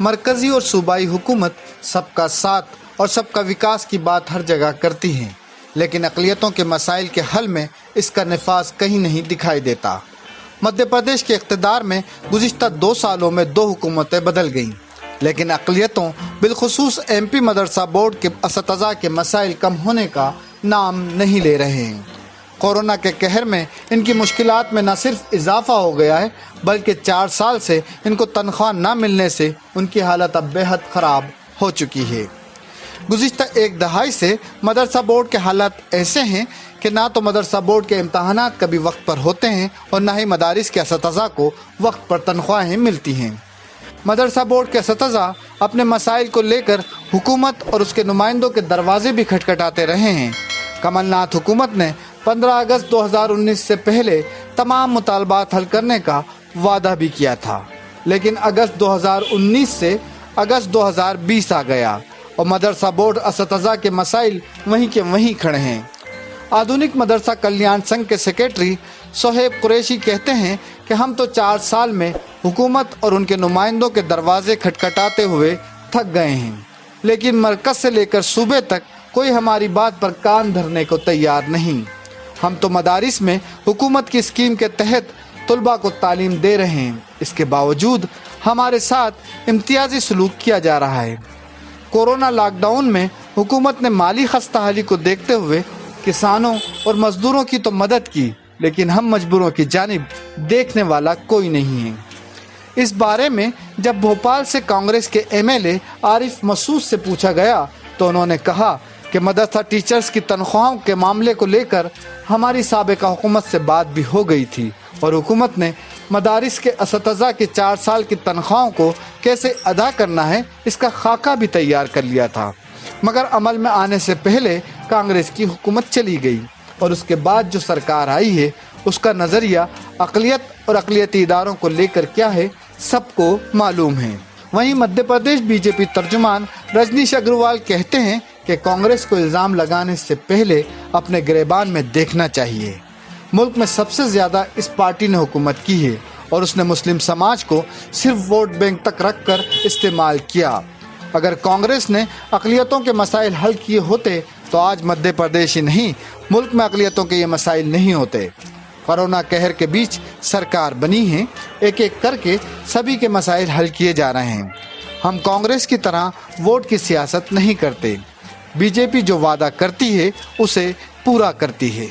मरकजी और सूबाई हुकूमत सबका साथ और सबका विकास की बात हर जगह करती हैं, लेकिन अक़लियतों के मसाइल के हल में इसका नफाज कहीं नहीं दिखाई देता। मध्य प्रदेश के इक़्तिदार में गुज़िश्ता 2 सालों में 2 हुकूमतें बदल गईं, लेकिन अक़लियतों बिलखुसूस MP मदरसा बोर्ड के असतज़ा के मसाइल कम होने का नाम नहीं ले रहे हैं। कोरोना के कहर में इनकी मुश्किलात में न सिर्फ इजाफा हो गया है, बल्कि 4 साल से इनको तनख्वाह न मिलने से उनकी हालत अब बेहद ख़राब हो चुकी है। गुज़िश्ता 1 दहाई से मदरसा बोर्ड के हालात ऐसे हैं कि ना तो मदरसा बोर्ड के इम्तहानात कभी वक्त पर होते हैं और ना ही मदारिस के असतज़ा को वक्त पर तनख्वाहें मिलती हैं। मदरसा बोर्ड के असतज़ा अपने मसाइल को लेकर हुकूमत और उसके नुमाइंदों के दरवाजे भी खटखटाते रहे हैं। कमलनाथ हुकूमत ने 15 अगस्त 2019 से पहले तमाम मुतालबात हल करने का वादा भी किया था, लेकिन अगस्त 2019 से अगस्त 2020 आ गया और मदरसा बोर्ड असतज़ा के मसाइल वहीं के वहीं खड़े हैं। आधुनिक मदरसा कल्याण संघ के सेक्रेटरी सोहेब कुरैशी कहते हैं कि हम तो 4 साल में हुकूमत और उनके नुमाइंदों के दरवाजे खटखटाते हुए थक गए हैं, लेकिन मरकज़ से लेकर सूबे तक कोई हमारी बात पर कान धरने को तैयार नहीं। हम तो मदारिस में हुकूमत की स्कीम के तहत तुलबा को तालीम दे रहे हैं, इसके बावजूद हमारे साथ इम्तियाजी सलूक किया जा रहा है। कोरोना लॉकडाउन में हुकूमत ने माली खस्ताहाली को देखते हुए किसानों और मजदूरों की तो मदद की, लेकिन हम मजबूरों की जानिब देखने वाला कोई नहीं है। इस बारे में जब भोपाल से कांग्रेस के MLA आरिफ मसूद से पूछा गया तो उन्होंने कहा कि मदरसा टीचर्स की तनख्वाहों के मामले को लेकर हमारी साबिका हुकूमत से बात भी हो गई थी और हुकूमत ने मदारिस के असतज़ा की 4 साल की तनख्वाहों को कैसे अदा करना है इसका खाका भी तैयार कर लिया था, मगर अमल में आने से पहले कांग्रेस की हुकूमत चली गई और उसके बाद जो सरकार आई है उसका नज़रिया अक़लियत और अक़लियती इदारों को लेकर क्या है सबको मालूम है। वहीं मध्य प्रदेश BJP तर्जुमान रजनीश अग्रवाल कहते हैं कि कांग्रेस को इल्ज़ाम लगाने से पहले अपने गिरेबान में देखना चाहिए। मुल्क में सबसे ज़्यादा इस पार्टी ने हुकूमत की है और उसने मुस्लिम समाज को सिर्फ वोट बैंक तक रखकर इस्तेमाल किया। अगर कांग्रेस ने अक़लियतों के मसाइल हल किए होते तो आज मध्य प्रदेश ही नहीं मुल्क में अक़लियतों के ये मसाइल नहीं होते। कोरोना कहर के बीच सरकार बनी है, एक एक करके सभी के मसाइल हल किए जा रहे हैं। हम कांग्रेस की तरह वोट की सियासत नहीं करते। BJP जो वादा करती है उसे पूरा करती है।